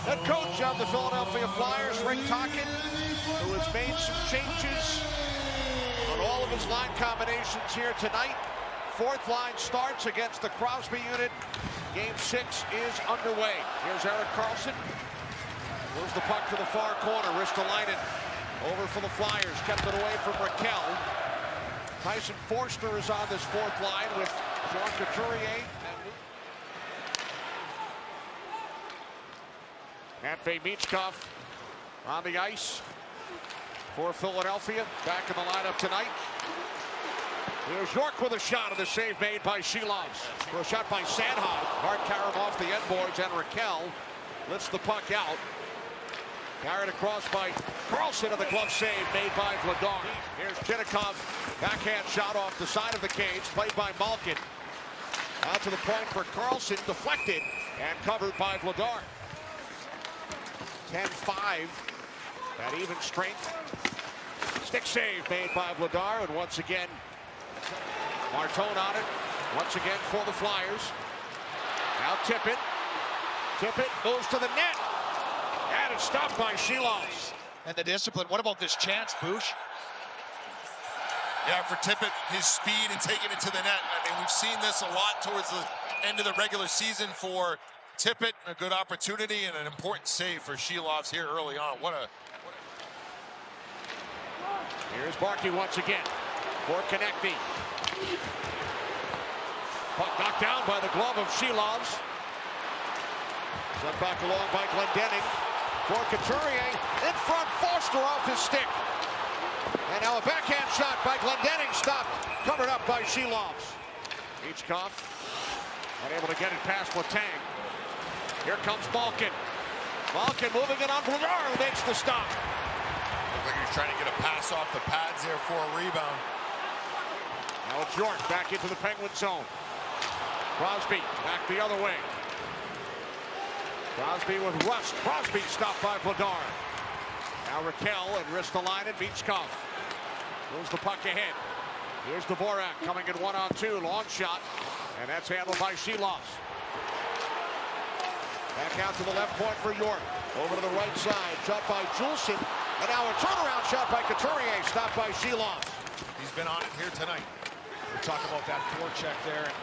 Head coach of the Philadelphia Flyers, Rick Tocchet, who has made some changes on all of his line combinations here tonight. Fourth line starts against the Crosby unit. Game 6 is underway. Here's Erik Karlsson. Moves the puck to the far corner. Ristolainen over for the Flyers. Kept it away from Rakell. Tyson Foerster is on this fourth line with Sean Couturier. Matvei Michkov on the ice for Philadelphia. Back in the lineup tonight. Here's York with a shot, and the save made by Shilovs. For a shot by Sandholm. Hard carry off the end boards, and Rakell lifts the puck out. Carried across by Karlsson, and the glove save made by Vladar. Here's Chinakhov. Backhand shot off the side of the cage, played by Malkin. Out to the point for Karlsson, deflected, and covered by Vladar. 10-5 at even strength. Stick save made by Vladar, and once again, Martone on it. Once again for the Flyers. Now Tippett. Tippett goes to the net. And it's stopped by Shilovs. And the discipline. What about this chance, Boosh? Yeah, for Tippett, his speed and taking it to the net. I mean, we've seen this a lot towards the end of the regular season for Tippett. A good opportunity and an important save for Shilovs here early on. Here's Barkey once again for Konecny. Puck knocked down by the glove of Shilovs. Sent back along by Glendening for Couturier. In front, Foerster off his stick. And now a backhand shot by Glendening, stopped, covered up by Shilovs. Michkov unable to get it past Letang. Here comes Malkin. Malkin moving it on Vladar, who makes the stop. Looks like he's trying to get a pass off the pads there for a rebound. Now it's York back into the Penguin zone. Crosby back the other way. Crosby with Rust. Crosby stopped by Vladar. Now Rakell and Ristolainen. Michkov moves the puck ahead. Here's Dvorak coming in 1-on-2. Long shot. And that's handled by Shilovs. Back out to the left point for York. Over to the right side. Shot by Juleson. And now a turnaround shot by Couturier. Stopped by Shilovs. He's been on it here tonight. We talk about that forecheck there, and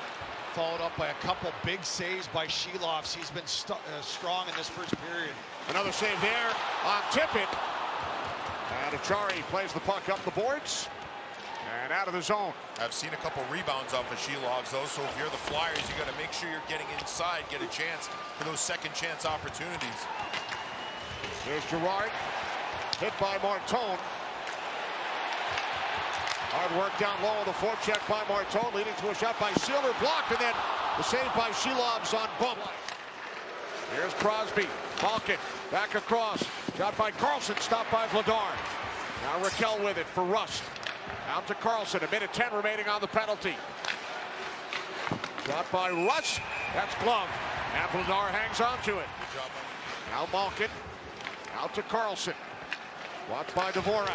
followed up by a couple big saves by Shilovs. He's been strong in this first period. Another save there on Tippett. And Achari plays the puck up the boards and out of the zone. I've seen a couple rebounds off of Shilovs, though, so if you're the Flyers, you got to make sure you're getting inside, get a chance for those second chance opportunities. Here's Girard, hit by Martone. Hard work down low on the forecheck by Martone, leading to a shot by Sealer, blocked, and then the save by Shilovs on bump. Here's Crosby, Malkin, back across, shot by Karlsson, stopped by Vladar. Now Rakell with it for Rust. Out to Karlsson, 1:10 remaining on the penalty. Shot by Rust, that's glove, and Vladar hangs on to it. Now Malkin, out to Karlsson, watched by Dvorak.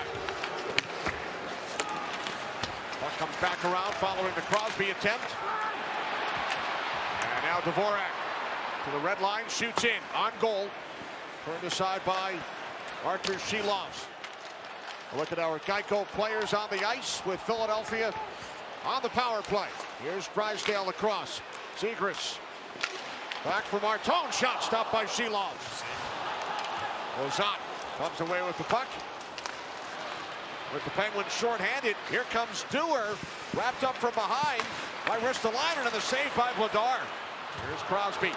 Puck comes back around following the Crosby attempt. And now Dvorak to the red line, shoots in, on goal. Turned aside by Arthur Shilovs. A look at our Geico players on the ice with Philadelphia on the power play. Here's Drysdale across. Zegras back for Martone, shot stopped by Shilovs. Lozant comes away with the puck. With the Penguins short-handed, here comes Dewar, wrapped up from behind by Ristolainen, and the save by Vladar. Here's Crosby.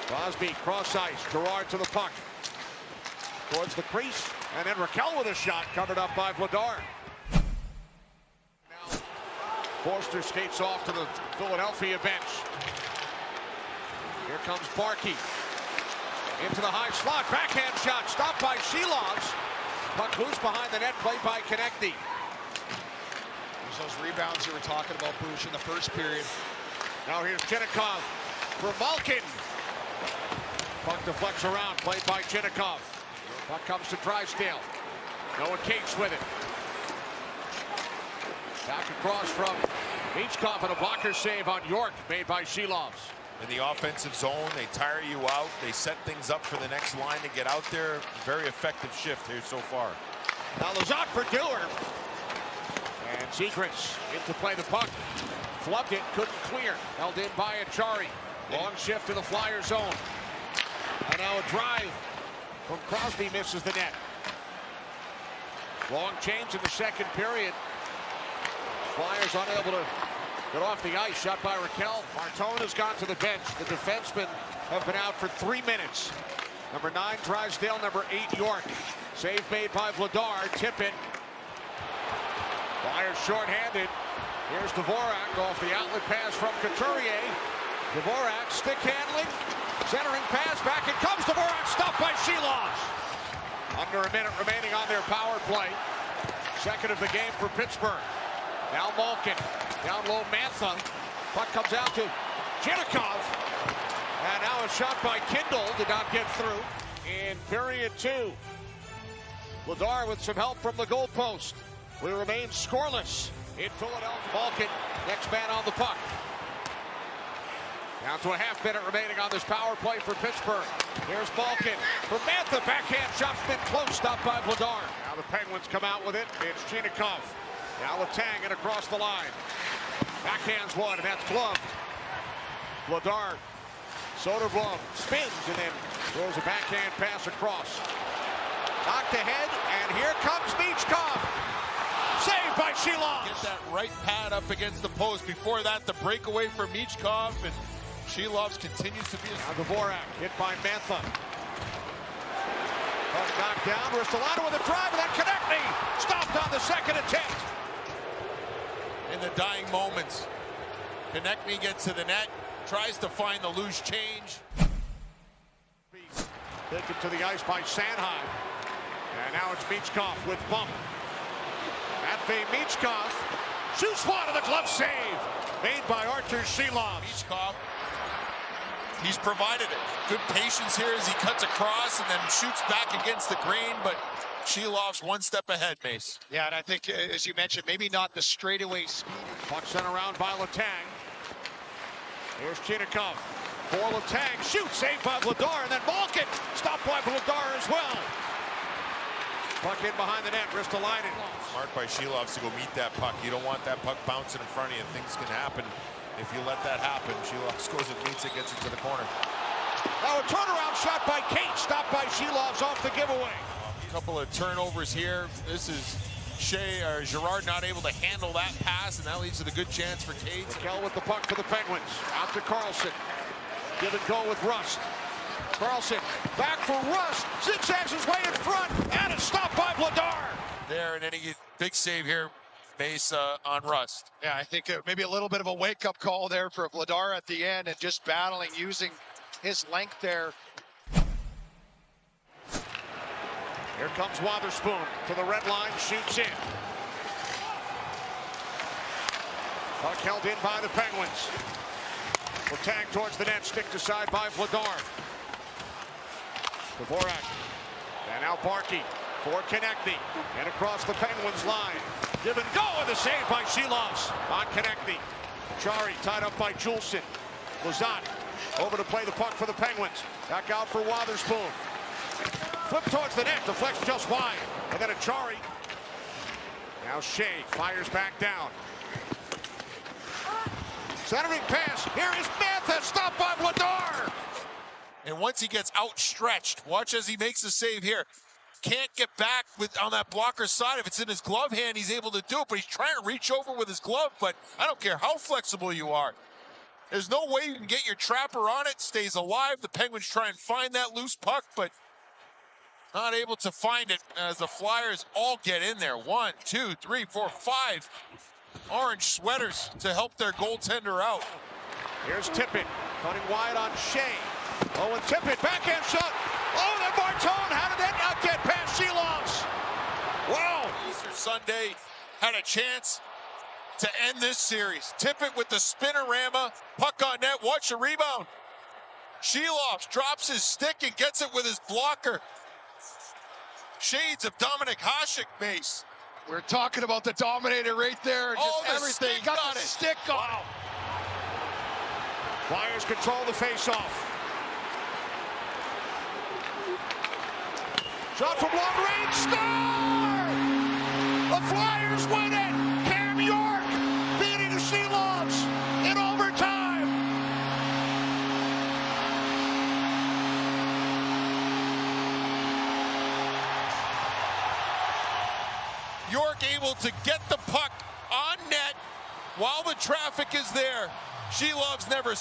Crosby, cross ice, Girard to the puck. Towards the crease, and then Rakell with a shot, covered up by Vladar. Now, Foerster skates off to the Philadelphia bench. Here comes Barkey. Into the high slot, backhand shot, stopped by Shilovs. Puck loose behind the net, played by Konecny. There's those rebounds you were talking about, Boosh, in the first period. Now here's Chinakhov for Malkin. Puck deflects around, played by Chinakhov. Puck comes to Drysdale. Noah Cates with it. Back across from Michkov, and a blocker save on York, made by Shilovs. in the offensive zone. They tire you out. They set things up for the next line to get out there. Very effective shift here so far. Now Lizotte for Dewar. And Zegras in to play the puck. Flubbed it, couldn't clear. Held in by Achari. Long shift to the Flyer zone. And now a drive from Crosby misses the net. Long change in the second period. Flyers unable to get off the ice. Shot by Raquel. Martone has gone to the bench. The defensemen have been out for 3 minutes. Number 9, Drysdale. Number 8, York. Save made by Vladar. Tippett. Flyers shorthanded. Here's Dvorak off the outlet pass from Couturier. Dvorak stick handling. Centering pass. Back it comes. Dvorak stopped by Sheeloff. Under a minute remaining on their power play. Second of the game for Pittsburgh. Now Malkin. Down low, Mantha. Puck comes out to Chinakhov. And now a shot by Kindle. Did not get through in period 2. Vladar with some help from the goalpost. We remain scoreless in Philadelphia. Malkin, next man on the puck. Down to a half minute remaining on this power play for Pittsburgh. Here's Malkin for Mantha. Backhand shot's been close. Stopped by Vladar. Now the Penguins come out with it. It's Chinakhov. Now Letang and across the line. Backhands one, and that's gloved. Vladar. Soderblom spins and then throws a backhand pass across. Knocked ahead, and here comes Michkov. Saved by Sheeloff. Get that right pad up against the post. Before that, the breakaway for Michkov, and Sheeloff continues to be a... Now Dvorak hit by Mantha. Puck knocked down. Ristolainen with a drive, and then Konechny stopped on the second attempt. In the dying moments, Konechny gets to the net, tries to find the loose change. Taken to the ice by Sanheim. And now it's Michkov with bump. Matvei Michkov shoots one of the glove save made by Artur Sheeloff. Michkov, he's provided it. Good patience here as he cuts across and then shoots back against the grain, but Sheeloff's one step ahead, Mace. Yeah, and I think, as you mentioned, maybe not the straightaway speed. Puck sent around by Letang. Here's Chinakhov. For Letang, shoots, saved by Vladar, and then Malkin stopped by Vladar as well. Puck in behind the net, Ristolainen. Smart by Sheeloff to go meet that puck. You don't want that puck bouncing in front of you. Things can happen if you let that happen. Sheeloff scores it, meets it, gets it to the corner. Now a turnaround shot by Kate, stopped by Sheeloff's off the giveaway. A couple of turnovers here. This is Girard not able to handle that pass, and that leads to the good chance for Kate. Raquel with the puck for the Penguins. Out to Carlson. Give and go with Rust. Carlson back for Rust. Zigzags his way in front, and it's stopped by Vladar. There, and then he gets big save here, Mace, on Rust. Yeah, I think maybe a little bit of a wake-up call there for Vladar at the end and just battling, using his length there. Here comes Wotherspoon to the red line, shoots in. Puck held in by the Penguins. Letang towards the net, sticked aside by Vladar. Dvorak. And now Barkey for Konechny. And across the Penguins line. Give and go, and the save by Sheeloff on Konechny. Chari tied up by Juleson. Lizotte over to play the puck for the Penguins. Back out for Wotherspoon. Flip towards the net, deflects just wide. And then Achari. Now Shea fires back down. Centering pass. Here is Mantha, stopped by Vladar. And once he gets outstretched, watch as he makes the save here. Can't get back on that blocker side. If it's in his glove hand, he's able to do it, but he's trying to reach over with his glove. But I don't care how flexible you are. There's no way you can get your trapper on it. Stays alive. The Penguins try and find that loose puck, but not able to find it as the Flyers all get in there. 1, 2, 3, 4, 5 orange sweaters to help their goaltender out. Here's Tippett cutting wide on Shea. Oh, and Tippett, backhand shot. Oh, then Martone, how did that not get past Sheeloff? Wow. Easter Sunday had a chance to end this series. Tippett with the spinorama, puck on net, watch the rebound. Sheeloff drops his stick and gets it with his blocker. Shades of Dominik Hasek, Mace. We're talking about the Dominator right there. Just the everything. stick Got on the it. stick on. Wow. Flyers control the faceoff. Shot from long range, score! The Flyers win it! Cam York beating the Sheloves in overtime. York able to get the puck on net while the traffic is there. Sheloves never